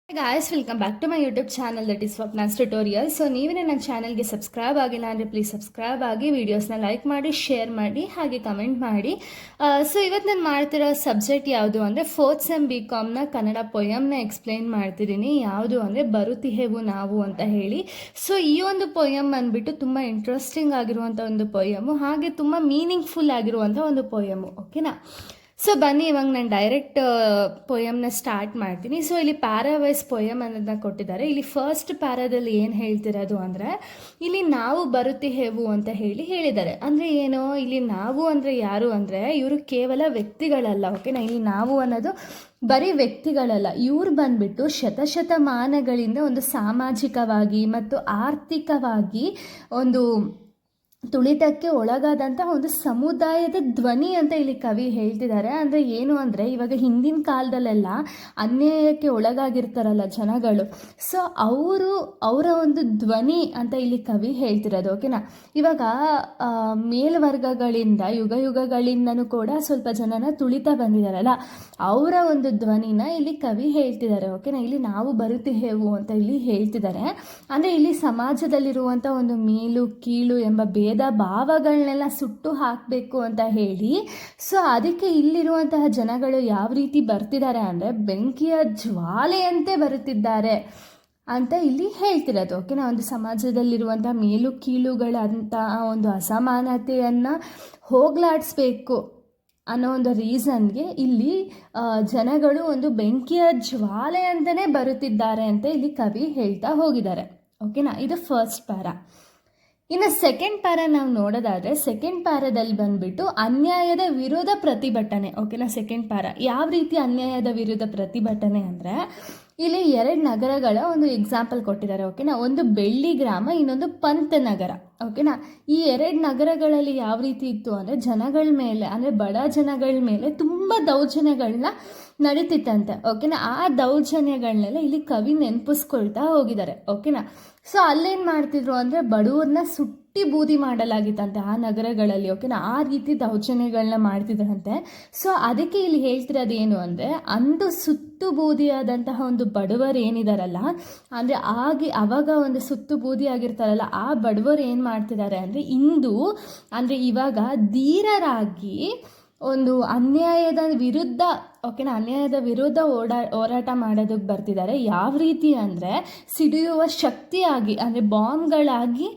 Guys, welcome back to my YouTube channel that is Swapna's Tutorial. So ನೀವೇ ನನ್ನ ಚಾನಲ್ಗೆ subscribe ಆಗಿಲ್ಲ ಅಂದರೆ ಪ್ಲೀಸ್ ಸಬ್ಸ್ಕ್ರೈಬ್ ಆಗಿ ವಿಡಿಯೋಸ್ನ ಲೈಕ್ ಮಾಡಿ ಶೇರ್ ಮಾಡಿ ಹಾಗೆ ಕಮೆಂಟ್ ಮಾಡಿ. ಸೊ ಇವತ್ತು ನಾನು ಮಾಡ್ತಿರೋ ಸಬ್ಜೆಕ್ಟ್ ಯಾವುದು ಅಂದರೆ 4th ಸೆಮ್ BComನ ಕನ್ನಡ ಪೊಯಮ್ನ ಎಕ್ಸ್ಪ್ಲೈನ್ ಮಾಡ್ತಿದ್ದೀನಿ. ಯಾವುದು ಅಂದರೆ ಬರುತ್ತಿಹೆವು ನಾವು ಅಂತ ಹೇಳಿ. ಸೊ ಈ ಒಂದು ಪೊಯಮ್ ಬಂದುಬಿಟ್ಟು ತುಂಬ ಇಂಟ್ರೆಸ್ಟಿಂಗ್ ಆಗಿರುವಂಥ ಒಂದು ಪೊಯಮು, ಹಾಗೆ ತುಂಬ ಮೀನಿಂಗ್ಫುಲ್ ಆಗಿರುವಂಥ ಒಂದು ಪೊಯಮು. ಓಕೆನಾ? ಸೊ ಬನ್ನಿ ಇವಾಗ ನಾನು ಡೈರೆಕ್ಟ್ ಪೊಯಮ್ನ ಸ್ಟಾರ್ಟ್ ಮಾಡ್ತೀನಿ. ಸೊ ಇಲ್ಲಿ ಪ್ಯಾರಾವೈಸ್ ಪೊಯಮ್ ಅನ್ನೋದನ್ನ ಕೊಟ್ಟಿದ್ದಾರೆ. ಇಲ್ಲಿ ಫಸ್ಟ್ ಪ್ಯಾರಾದಲ್ಲಿ ಏನು ಹೇಳ್ತಿರೋದು ಅಂದರೆ ಇಲ್ಲಿ ನಾವು ಬರುತ್ತಿಹೆವು ಅಂತ ಹೇಳಿದ್ದಾರೆ. ಅಂದರೆ ಏನು, ಇಲ್ಲಿ ನಾವು ಅಂದರೆ ಯಾರು ಅಂದರೆ ಇವರು ಕೇವಲ ವ್ಯಕ್ತಿಗಳಲ್ಲ. ಓಕೆನಾ? ಇಲ್ಲಿ ನಾವು ಅನ್ನೋದು ಬರೀ ವ್ಯಕ್ತಿಗಳಲ್ಲ, ಇವ್ರು ಬಂದ್ಬಿಟ್ಟು ಶತಶತಮಾನಗಳಿಂದ ಒಂದು ಸಾಮಾಜಿಕವಾಗಿ ಮತ್ತು ಆರ್ಥಿಕವಾಗಿ ಒಂದು ತುಳಿತಕ್ಕೆ ಒಳಗಾದಂಥ ಒಂದು ಸಮುದಾಯದ ಧ್ವನಿ ಅಂತ ಇಲ್ಲಿ ಕವಿ ಹೇಳ್ತಿದ್ದಾರೆ. ಅಂದರೆ ಏನು ಅಂದರೆ ಇವಾಗ ಹಿಂದಿನ ಕಾಲದಲ್ಲೆಲ್ಲ ಅನ್ಯಾಯಕ್ಕೆ ಒಳಗಾಗಿರ್ತಾರಲ್ಲ ಜನಗಳು, ಸೊ ಅವರ ಒಂದು ಧ್ವನಿ ಅಂತ ಇಲ್ಲಿ ಕವಿ ಹೇಳ್ತಿರೋದು. ಓಕೆನಾ? ಇವಾಗ ಮೇಲ್ವರ್ಗಗಳಿಂದ ಯುಗಗಳಿಂದನೂ ಕೂಡ ಸ್ವಲ್ಪ ಜನನ ತುಳಿತ ಬಂದಿದ್ದಾರಲ್ಲ, ಅವರ ಒಂದು ಧ್ವನಿನ ಇಲ್ಲಿ ಕವಿ ಹೇಳ್ತಿದ್ದಾರೆ. ಓಕೆನಾ? ಇಲ್ಲಿ ನಾವು ಬರುತ್ತಿಹೆವು ಅಂತ ಇಲ್ಲಿ ಹೇಳ್ತಿದ್ದಾರೆ. ಅಂದರೆ ಇಲ್ಲಿ ಸಮಾಜದಲ್ಲಿರುವಂಥ ಒಂದು ಮೇಲು ಕೀಳು ಎಂಬ ಭೇದ ಭಾವಗಳನ್ನೆಲ್ಲ ಸುಟ್ಟು ಹಾಕಬೇಕು ಅಂತ ಹೇಳಿ, ಸೊ ಅದಕ್ಕೆ ಇಲ್ಲಿರುವಂತಹ ಜನಗಳು ಯಾವ ರೀತಿ ಬರ್ತಿದ್ದಾರೆ ಅಂದರೆ ಬೆಂಕಿಯ ಜ್ವಾಲೆಯಂತೆ ಬರುತ್ತಿದ್ದಾರೆ ಅಂತ ಇಲ್ಲಿ ಹೇಳ್ತಿರೋದು. ಓಕೆನಾ? ಒಂದು ಸಮಾಜದಲ್ಲಿರುವಂಥ ಮೇಲು ಕೀಳುಗಳಂಥ ಒಂದು ಅಸಮಾನತೆಯನ್ನು ಹೋಗಲಾಡಿಸ್ಬೇಕು ಅನ್ನೋ ಒಂದು ರೀಸನ್ಗೆ ಇಲ್ಲಿ ಜನಗಳು ಒಂದು ಬೆಂಕಿಯ ಜ್ವಾಲೆ ಅಂತಲೇ ಬರುತ್ತಿದ್ದಾರೆ ಅಂತ ಇಲ್ಲಿ ಕವಿ ಹೇಳ್ತಾ ಹೋಗಿದ್ದಾರೆ. ಓಕೆನಾ? ಇದು ಫಸ್ಟ್ ಪ್ಯಾರಾ. ಇನ್ನು ಸೆಕೆಂಡ್ ಪ್ಯಾರಾ ನಾವು ನೋಡೋದಾದರೆ ಸೆಕೆಂಡ್ ಪ್ಯಾರಾದಲ್ಲಿ ಬಂದುಬಿಟ್ಟು ಅನ್ಯಾಯದ ವಿರೋಧ ಪ್ರತಿಭಟನೆ. ಓಕೆನಾ? ಸೆಕೆಂಡ್ ಪ್ಯಾರಾ ಯಾವ ರೀತಿ ಅನ್ಯಾಯದ ವಿರುದ್ಧ ಪ್ರತಿಭಟನೆ ಅಂದರೆ ಇಲ್ಲಿ 2 ನಗರಗಳ ಒಂದು ಎಕ್ಸಾಂಪಲ್ ಕೊಟ್ಟಿದ್ದಾರೆ. ಓಕೆನಾ? ಒಂದು ಬೆಳ್ಳಿ ಗ್ರಾಮ, ಇನ್ನೊಂದು ಪಂತ ನಗರ. ಓಕೆನಾ? ಈ 2 ನಗರಗಳಲ್ಲಿ ಯಾವ ರೀತಿ ಇತ್ತು ಅಂದರೆ ಜನಗಳ ಮೇಲೆ, ಅಂದರೆ ಬಡ ಜನಗಳ ಮೇಲೆ ತುಂಬ ದೌರ್ಜನ್ಯಗಳನ್ನ ನಡೀತಿತ್ತಂತೆ. ಓಕೆನಾ? ಆ ದೌರ್ಜನ್ಯಗಳನ್ನೆಲ್ಲ ಇಲ್ಲಿ ಕವಿ ನೆನಪಿಸ್ಕೊಳ್ತಾ ಹೋಗಿದ್ದಾರೆ. ಓಕೆನಾ? ಸೊ ಅಲ್ಲೇನು ಮಾಡ್ತಿದ್ರು ಅಂದರೆ ಬಡವ್ರನ್ನ ಸುಟ್ಟಿ ಬೂದಿ ಮಾಡಲಾಗಿತ್ತಂತೆ ಆ ನಗರಗಳಲ್ಲಿ. ಓಕೆನಾ? ಆ ರೀತಿ ದೌರ್ಜನ್ಯಗಳನ್ನ ಮಾಡ್ತಿದ್ರಂತೆ. ಸೊ ಅದಕ್ಕೆ ಇಲ್ಲಿ ಹೇಳ್ತಿರೋದು ಏನು ಅಂದರೆ ಅಂದು ಸುತ್ತು ಬೂದಿಯಾದಂತಹ ಒಂದು ಬಡವರು ಏನಿದಾರಲ್ಲ, ಅಂದರೆ ಅವಾಗ ಒಂದು ಸುತ್ತು ಬೂದಿ ಆಗಿರ್ತಾರಲ್ಲ, ಆ ಬಡವರು ಏನು ಮಾಡ್ತಿದ್ದಾರೆ ಅಂದರೆ ಇಂದು ಅಂದರೆ ಇವಾಗ ಧೀರರಾಗಿ ಒಂದು ಅನ್ಯಾಯದ ವಿರುದ್ಧ, ಓಕೆನಾ, ಅನ್ಯಾಯದ ವಿರುದ್ಧ ಹೋರಾಟ ಮಾಡೋದಕ್ಕೆ ಬರ್ತಿದ್ದಾರೆ. ಯಾವ ರೀತಿ ಅಂದರೆ ಸಿಡಿಯುವ ಶಕ್ತಿಯಾಗಿ, ಅಂದರೆ ಬಾಂಬ್ಗಳಾಗಿ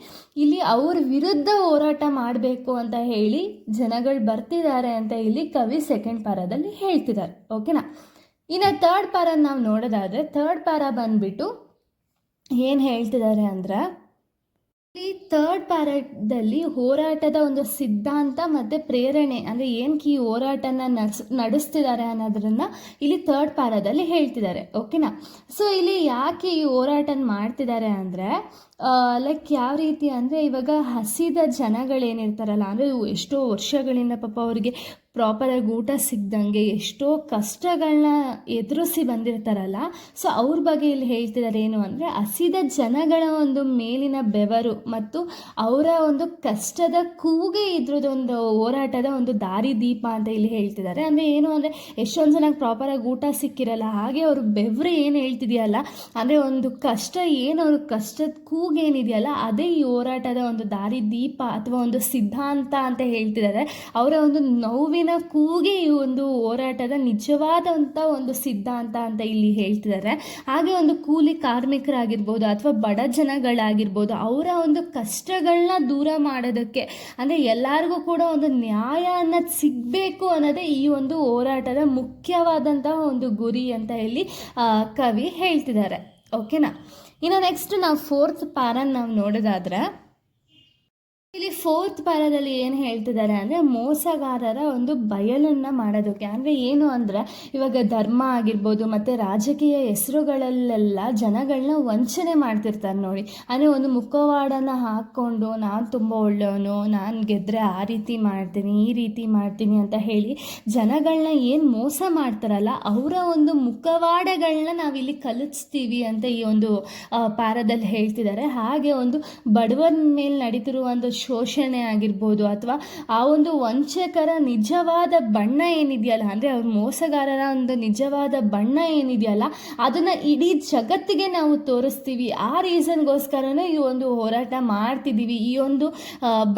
ಇಲ್ಲಿ ಅವ್ರ ವಿರುದ್ಧ ಹೋರಾಟ ಮಾಡಬೇಕು ಅಂತ ಹೇಳಿ ಜನಗಳು ಬರ್ತಿದ್ದಾರೆ ಅಂತ ಇಲ್ಲಿ ಕವಿ ಸೆಕೆಂಡ್ ಪ್ಯಾರಾದಲ್ಲಿ ಹೇಳ್ತಿದ್ದಾರೆ. ಓಕೆನಾ? ಇನ್ನು ಥರ್ಡ್ ಪ್ಯಾರಾ ನಾವು ನೋಡೋದಾದರೆ ಥರ್ಡ್ ಪ್ಯಾರಾ ಬಂದುಬಿಟ್ಟು ಏನು ಹೇಳ್ತಿದ್ದಾರೆ ಅಂದರೆ ಈ ಥರ್ಡ್ ಪ್ಯಾರಾದಲ್ಲಿ ಹೋರಾಟದ ಒಂದು ಸಿದ್ಧಾಂತ ಮತ್ತು ಪ್ರೇರಣೆ, ಅಂದರೆ ಏನಕ್ಕೆ ಈ ಹೋರಾಟನ ನಡೆಸ್ತಿದ್ದಾರೆ ಅನ್ನೋದ್ರನ್ನ ಇಲ್ಲಿ ಥರ್ಡ್ ಪ್ಯಾರಾದಲ್ಲಿ ಹೇಳ್ತಿದ್ದಾರೆ. ಓಕೆನಾ? ಸೊ ಇಲ್ಲಿ ಯಾಕೆ ಈ ಹೋರಾಟನ ಮಾಡ್ತಿದ್ದಾರೆ ಅಂದರೆ ಲೈಕ್ ಯಾವ ರೀತಿ ಅಂದರೆ ಇವಾಗ ಹಸಿದ ಜನಗಳೇನಿರ್ತಾರಲ್ಲ, ಅಂದರೆ ಎಷ್ಟೋ ವರ್ಷಗಳಿಂದ ಪಾಪ ಅವರಿಗೆ ಪ್ರಾಪರಾಗಿ ಊಟ ಸಿಗ್ದಂಗೆ ಎಷ್ಟೋ ಕಷ್ಟಗಳನ್ನ ಎದುರಿಸಿ ಬಂದಿರ್ತಾರಲ್ಲ, ಸೊ ಅವ್ರ ಬಗ್ಗೆ ಇಲ್ಲಿ ಹೇಳ್ತಿದ್ದಾರೆ. ಏನು ಅಂದರೆ ಹಸಿದ ಜನಗಳ ಒಂದು ಮೇಲಿನ ಬೆವರು ಮತ್ತು ಅವರ ಒಂದು ಕಷ್ಟದ ಕೂಗೆ ಇದ್ರದ್ದೊಂದು ಹೋರಾಟದ ಒಂದು ದಾರಿ ದೀಪ ಅಂತ ಇಲ್ಲಿ ಹೇಳ್ತಿದ್ದಾರೆ. ಅಂದರೆ ಏನು ಅಂದರೆ ಎಷ್ಟೊಂದು ಜನಕ್ಕೆ ಪ್ರಾಪರಾಗಿ ಊಟ ಸಿಕ್ಕಿರಲ್ಲ, ಹಾಗೆ ಅವರು ಬೆವರು ಏನು ಹೇಳ್ತಿದೆಯಲ್ಲ, ಅಂದರೆ ಒಂದು ಕಷ್ಟ ಏನು ಅವ್ರ ಕಷ್ಟದ ಕೂಗೇನಿದೆಯಲ್ಲ ಅದೇ ಈ ಹೋರಾಟದ ಒಂದು ದಾರಿ ದೀಪ ಅಥವಾ ಒಂದು ಸಿದ್ಧಾಂತ ಅಂತ ಹೇಳ್ತಿದ್ದಾರೆ. ಅವರ ಒಂದು ನೋವಿನ ಕೂಗೆ ಈ ಒಂದು ಹೋರಾಟದ ನಿಜವಾದಂಥ ಒಂದು ಸಿದ್ಧಾಂತ ಅಂತ ಇಲ್ಲಿ ಹೇಳ್ತಿದ್ದಾರೆ. ಹಾಗೆ ಒಂದು ಕೂಲಿ ಕಾರ್ಮಿಕರಾಗಿರ್ಬೋದು ಅಥವಾ ಬಡ ಜನಗಳಾಗಿರ್ಬೋದು, ಅವರ ಒಂದು ಕಷ್ಟಗಳನ್ನ ದೂರ ಮಾಡೋದಕ್ಕೆ, ಅಂದರೆ ಎಲ್ಲರಿಗೂ ಕೂಡ ಒಂದು ನ್ಯಾಯ ಅನ್ನೋದು ಸಿಗಬೇಕು ಅನ್ನೋದೇ ಈ ಒಂದು ಹೋರಾಟದ ಮುಖ್ಯವಾದಂತಹ ಒಂದು ಗುರಿ ಅಂತ ಇಲ್ಲಿ ಕವಿ ಹೇಳ್ತಿದ್ದಾರೆ. ಓಕೆನಾ? ಇನ್ನು ನೆಕ್ಸ್ಟ್ ನಾವು ಫೋರ್ತ್ ಪ್ಯಾರನ್ ನಾವು ನೋಡೋದಾದ್ರೆ ಇಲ್ಲಿ ಫೋರ್ತ್ ಪ್ಯಾರಾದಲ್ಲಿ ಏನು ಹೇಳ್ತಿದ್ದಾರೆ ಅಂದರೆ ಮೋಸಗಾರರ ಒಂದು ಬಯಲನ್ನು ಮಾಡೋದಕ್ಕೆ. ಅಂದರೆ ಏನು ಅಂದರೆ ಇವಾಗ ಧರ್ಮ ಆಗಿರ್ಬೋದು ಮತ್ತು ರಾಜಕೀಯ ಹೆಸರುಗಳಲ್ಲೆಲ್ಲ ಜನಗಳನ್ನ ವಂಚನೆ ಮಾಡ್ತಿರ್ತಾರೆ ನೋಡಿ. ಅಂದರೆ ಒಂದು ಮುಖವಾಡನ್ನು ಹಾಕ್ಕೊಂಡು ನಾನು ತುಂಬ ಒಳ್ಳೆಯವನು, ನಾನು ಗೆದ್ದರೆ ಆ ರೀತಿ ಮಾಡ್ತೀನಿ, ಈ ರೀತಿ ಮಾಡ್ತೀನಿ ಅಂತ ಹೇಳಿ ಜನಗಳನ್ನ ಏನು ಮೋಸ ಮಾಡ್ತಾರಲ್ಲ ಅವರ ಒಂದು ಮುಖವಾಡಗಳನ್ನ ನಾವಿಲ್ಲಿ ಕಲಿಸ್ತೀವಿ ಅಂತ ಈ ಒಂದು ಪ್ಯಾರಾದಲ್ಲಿ ಹೇಳ್ತಿದ್ದಾರೆ. ಹಾಗೆ ಒಂದು ಬಡವರ ಮೇಲೆ ನಡೀತಿರುವ ಒಂದು ಶೋಷಣೆ ಆಗಿರ್ಬೋದು, ಅಥವಾ ಆ ಒಂದು ವಂಚಕರ ನಿಜವಾದ ಬಣ್ಣ ಏನಿದೆಯಲ್ಲ, ಅಂದರೆ ಅವ್ರ ಮೋಸಗಾರರ ಒಂದು ನಿಜವಾದ ಬಣ್ಣ ಏನಿದೆಯಲ್ಲ, ಅದನ್ನು ಇಡೀ ಜಗತ್ತಿಗೆ ನಾವು ತೋರಿಸ್ತೀವಿ. ಆ ರೀಸನ್ಗೋಸ್ಕರನೇ ಈ ಒಂದು ಹೋರಾಟ ಮಾಡ್ತಿದ್ದೀವಿ. ಈ ಒಂದು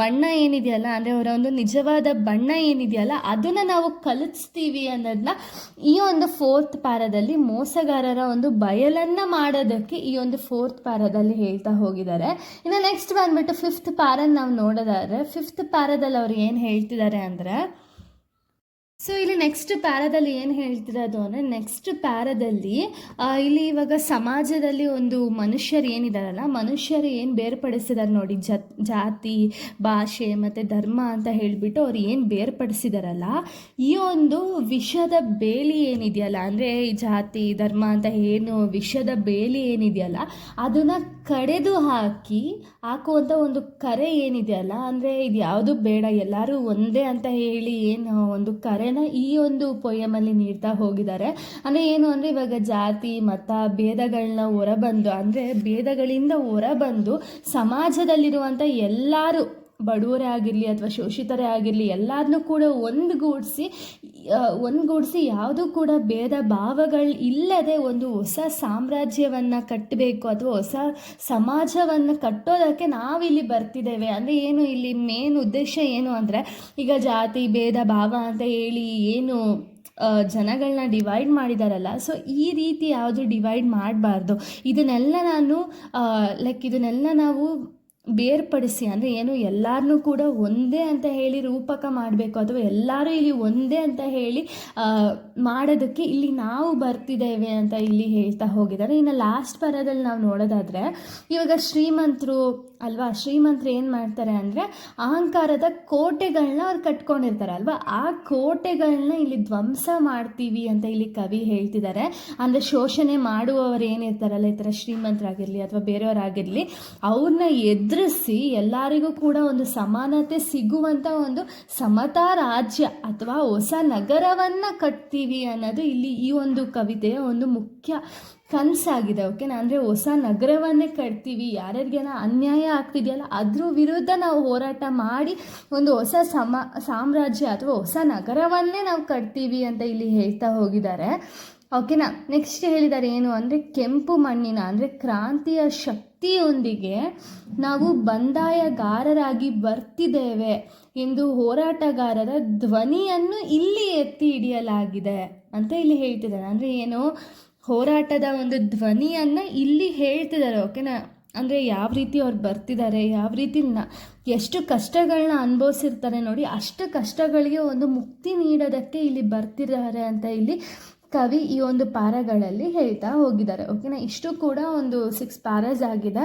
ಬಣ್ಣ ಏನಿದೆಯಲ್ಲ, ಅಂದರೆ ಅವರ ಒಂದು ನಿಜವಾದ ಬಣ್ಣ ಏನಿದೆಯಲ್ಲ, ಅದನ್ನು ನಾವು ಕಲಿಸ್ತೀವಿ ಅನ್ನೋದನ್ನ ಈ ಒಂದು 4th ಪ್ಯಾರಾದಲ್ಲಿ ಮೋಸಗಾರರ ಒಂದು ಬಯಲನ್ನು ಮಾಡೋದಕ್ಕೆ ಈ ಒಂದು 4th ಪ್ಯಾರಾದಲ್ಲಿ ಹೇಳ್ತಾ ಹೋಗಿದ್ದಾರೆ. ಇನ್ನು ನೆಕ್ಸ್ಟ್ ಬಂದ್ಬಿಟ್ಟು 5th ಪ್ಯಾರನ್ ನಾವು ನೋಡೋದಾದ್ರೆ 5th ಪ್ಯಾರಾದಲ್ಲಿ ಅವ್ರು ಏನು ಹೇಳ್ತಿದ್ದಾರೆ ಅಂದರೆ, ಸೊ ಇಲ್ಲಿ ನೆಕ್ಸ್ಟ್ ಪ್ಯಾರಾದಲ್ಲಿ ಏನು ಹೇಳ್ತಿರೋದು ಅಂದರೆ, ನೆಕ್ಸ್ಟ್ ಪ್ಯಾರಾದಲ್ಲಿ ಇಲ್ಲಿ ಇವಾಗ ಸಮಾಜದಲ್ಲಿ ಒಂದು ಮನುಷ್ಯರು ಏನಿದಾರಲ್ಲ, ಮನುಷ್ಯರು ಏನು ಬೇರ್ಪಡಿಸಿದ್ದಾರೆ ನೋಡಿ, ಜಾತಿ, ಭಾಷೆ ಮತ್ತು ಧರ್ಮ ಅಂತ ಹೇಳಿಬಿಟ್ಟು ಅವ್ರು ಏನು ಬೇರ್ಪಡಿಸಿದಾರಲ್ಲ, ಈ ಒಂದು ವಿಷದ ಬೇಲಿ ಏನಿದೆಯಲ್ಲ, ಅಂದರೆ ಜಾತಿ ಧರ್ಮ ಅಂತ ಏನು ವಿಷದ ಬೇಲಿ ಏನಿದೆಯಲ್ಲ, ಅದನ್ನು ಕಡೆದು ಹಾಕುವಂಥ ಒಂದು ಕರೆ ಏನಿದೆಯಲ್ಲ, ಅಂದರೆ ಇದು ಯಾವುದು ಬೇಡ, ಎಲ್ಲರೂ ಒಂದೇ ಅಂತ ಹೇಳಿ ಏನು ಒಂದು ಕರೆನ ಈ ಒಂದು ಪೊಯಮಲ್ಲಿ ನೀಡ್ತಾ ಹೋಗಿದ್ದಾರೆ. ಅಂದರೆ ಏನು ಅಂದರೆ, ಇವಾಗ ಜಾತಿ ಮತ ಭೇದಗಳನ್ನ ಹೊರಬಂದು, ಅಂದರೆ ಭೇದಗಳಿಂದ ಹೊರಬಂದು ಸಮಾಜದಲ್ಲಿರುವಂಥ ಎಲ್ಲರೂ, ಬಡವರೇ ಆಗಿರಲಿ ಅಥವಾ ಶೋಷಿತರೇ ಆಗಿರಲಿ, ಎಲ್ಲರನ್ನೂ ಕೂಡ ಒಂದುಗೂಡಿಸಿ ಯಾವುದೂ ಕೂಡ ಭೇದ ಭಾವಗಳು ಇಲ್ಲದೆ ಒಂದು ಹೊಸ ಸಾಮ್ರಾಜ್ಯವನ್ನು ಕಟ್ಟಬೇಕು ಅಥವಾ ಹೊಸ ಸಮಾಜವನ್ನು ಕಟ್ಟೋದಕ್ಕೆ ನಾವಿಲ್ಲಿ ಬರ್ತಿದ್ದೇವೆ. ಅಂದರೆ ಏನು ಇಲ್ಲಿ ಮೇನ್ ಉದ್ದೇಶ ಏನು ಅಂದರೆ, ಈಗ ಜಾತಿ ಭೇದ ಭಾವ ಅಂತ ಹೇಳಿ ಏನು ಜನಗಳನ್ನ ಡಿವೈಡ್ ಮಾಡಿದಾರಲ್ಲ, ಸೊ ಈ ರೀತಿ ಯಾವುದು ಡಿವೈಡ್ ಮಾಡಬಾರ್ದು. ಇದನ್ನೆಲ್ಲ ನಾವು ಬೇರ್ಪಡಿಸಿ, ಅಂದರೆ ಏನು ಎಲ್ಲರನ್ನೂ ಕೂಡ ಒಂದೇ ಅಂತ ಹೇಳಿ ರೂಪಕ ಮಾಡಬೇಕು, ಅಥವಾ ಎಲ್ಲರೂ ಇಲ್ಲಿ ಒಂದೇ ಅಂತ ಹೇಳಿ ಮಾಡೋದಕ್ಕೆ ಇಲ್ಲಿ ನಾವು ಬರ್ತಿದ್ದೇವೆ ಅಂತ ಇಲ್ಲಿ ಹೇಳ್ತಾ ಹೋಗಿದ್ದಾರೆ. ಇನ್ನು ಲಾಸ್ಟ್ ಪರದಲ್ಲಿ ನಾವು ನೋಡೋದಾದರೆ, ಇವಾಗ ಶ್ರೀಮಂತರು ಏನು ಮಾಡ್ತಾರೆ ಅಂದರೆ, ಅಹಂಕಾರದ ಕೋಟೆಗಳನ್ನ ಅವ್ರು ಕಟ್ಕೊಂಡಿರ್ತಾರೆ ಅಲ್ವಾ, ಆ ಕೋಟೆಗಳನ್ನ ಇಲ್ಲಿ ಧ್ವಂಸ ಮಾಡ್ತೀವಿ ಅಂತ ಇಲ್ಲಿ ಕವಿ ಹೇಳ್ತಿದ್ದಾರೆ. ಅಂದರೆ ಶೋಷಣೆ ಮಾಡುವವರು ಏನಿರ್ತಾರಲ್ಲ, ಈ ಥರ ಶ್ರೀಮಂತರಾಗಿರಲಿ ಅಥವಾ ಬೇರೆಯವರಾಗಿರಲಿ, ಅವ್ರನ್ನ ಎದುರಿಸಿ ಎಲ್ಲರಿಗೂ ಕೂಡ ಒಂದು ಸಮಾನತೆ ಸಿಗುವಂಥ ಒಂದು ಸಮತಾ ರಾಜ್ಯ ಅಥವಾ ಹೊಸ ನಗರವನ್ನು ಕಟ್ತೀವಿ ಅನ್ನೋದು ಇಲ್ಲಿ ಈ ಒಂದು ಕವಿತೆಯ ಒಂದು ಮುಖ್ಯ ಕನಸಾಗಿದೆ. ಓಕೆನಾ, ಅಂದರೆ ಹೊಸ ನಗರವನ್ನೇ ಕಟ್ತೀವಿ, ಯಾರ್ಯಾರಿಗೇನೋ ಅನ್ಯಾಯ ಆಗ್ತಿದೆಯಲ್ಲ ಅದ್ರ ವಿರುದ್ಧ ನಾವು ಹೋರಾಟ ಮಾಡಿ ಒಂದು ಹೊಸ ಸಾಮ್ರಾಜ್ಯ ಅಥವಾ ಹೊಸ ನಗರವನ್ನೇ ನಾವು ಕಟ್ತೀವಿ ಅಂತ ಇಲ್ಲಿ ಹೇಳ್ತಾ ಹೋಗಿದ್ದಾರೆ. ಓಕೆನಾ, ನೆಕ್ಸ್ಟ್ ಹೇಳಿದ್ದಾರೆ ಏನು ಅಂದರೆ, ಕೆಂಪು ಮಣ್ಣಿನ ಅಂದರೆ ಕ್ರಾಂತಿಯ ಶಕ್ತಿಯೊಂದಿಗೆ ನಾವು ಬಂಡಾಯಗಾರರಾಗಿ ಬರ್ತಿದ್ದೇವೆ ಎಂದು ಹೋರಾಟಗಾರರ ಧ್ವನಿಯನ್ನು ಇಲ್ಲಿ ಎತ್ತಿ ಹಿಡಿಯಲಾಗಿದೆ ಅಂತ ಇಲ್ಲಿ ಹೇಳ್ತಿದ್ದಾರೆ. ಅಂದರೆ ಏನು, ಹೋರಾಟದ ಒಂದು ಧ್ವನಿಯನ್ನು ಇಲ್ಲಿ ಹೇಳ್ತಿದ್ದಾರೆ. ಓಕೆನಾ, ಅಂದರೆ ಯಾವ ರೀತಿ ಅವ್ರು ಬರ್ತಿದ್ದಾರೆ, ಯಾವ ರೀತಿ ಎಷ್ಟು ಕಷ್ಟಗಳನ್ನ ಅನುಭವಿಸಿರ್ತಾರೆ ನೋಡಿ, ಅಷ್ಟು ಕಷ್ಟಗಳಿಗೆ ಒಂದು ಮುಕ್ತಿ ನೀಡೋದಕ್ಕೆ ಇಲ್ಲಿ ಬರ್ತಿದ್ದಾರೆ ಅಂತ ಇಲ್ಲಿ ಕವಿ ಈ ಒಂದು ಪ್ಯಾರಾಗಳಲ್ಲಿ ಹೇಳ್ತಾ ಹೋಗಿದ್ದಾರೆ. ಓಕೆನಾ, ಇಷ್ಟು ಕೂಡ ಒಂದು 6 ಪ್ಯಾರಾಸ್ ಆಗಿದೆ.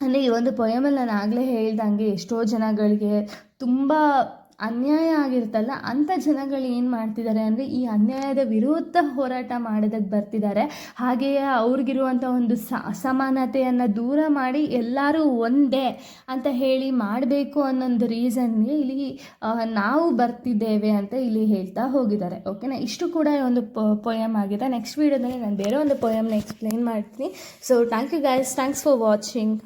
ಅಂದರೆ ಈ ಒಂದು ಪೊಯಮಲ್ಲಿ ನಾನು ಆಗಲೇ ಹೇಳ್ದಂಗೆ ಎಷ್ಟೋ ಜನಗಳಿಗೆ ತುಂಬ ಅನ್ಯಾಯ ಆಗಿರುತ್ತಲ್ಲ, ಅಂಥ ಜನಗಳು ಏನು ಮಾಡ್ತಿದ್ದಾರೆ ಅಂದರೆ ಈ ಅನ್ಯಾಯದ ವಿರುದ್ಧ ಹೋರಾಟ ಮಾಡೋದಕ್ಕೆ ಬರ್ತಿದ್ದಾರೆ. ಹಾಗೆಯೇ ಅವ್ರಿಗಿರುವಂಥ ಒಂದು ಅಸಮಾನತೆಯನ್ನು ದೂರ ಮಾಡಿ ಎಲ್ಲರೂ ಒಂದೇ ಅಂತ ಹೇಳಿ ಮಾಡಬೇಕು ಅನ್ನೊಂದು ರೀಸನ್ಗೆ ಇಲ್ಲಿ ನಾವು ಬರ್ತಿದ್ದೇವೆ ಅಂತ ಇಲ್ಲಿ ಹೇಳ್ತಾ ಹೋಗಿದ್ದಾರೆ. ಓಕೆನಾ, ಇಷ್ಟು ಕೂಡ ಒಂದು ಪೊಯಮ್ ಆಗಿದೆ. ನೆಕ್ಸ್ಟ್ ವೀಡಿಯೋದಲ್ಲಿ ನಾನು ಬೇರೆ ಒಂದು ಪೊಯಮ್ನ ಎಕ್ಸ್ಪ್ಲೈನ್ ಮಾಡ್ತೀನಿ. So thank you guys, thanks for watching.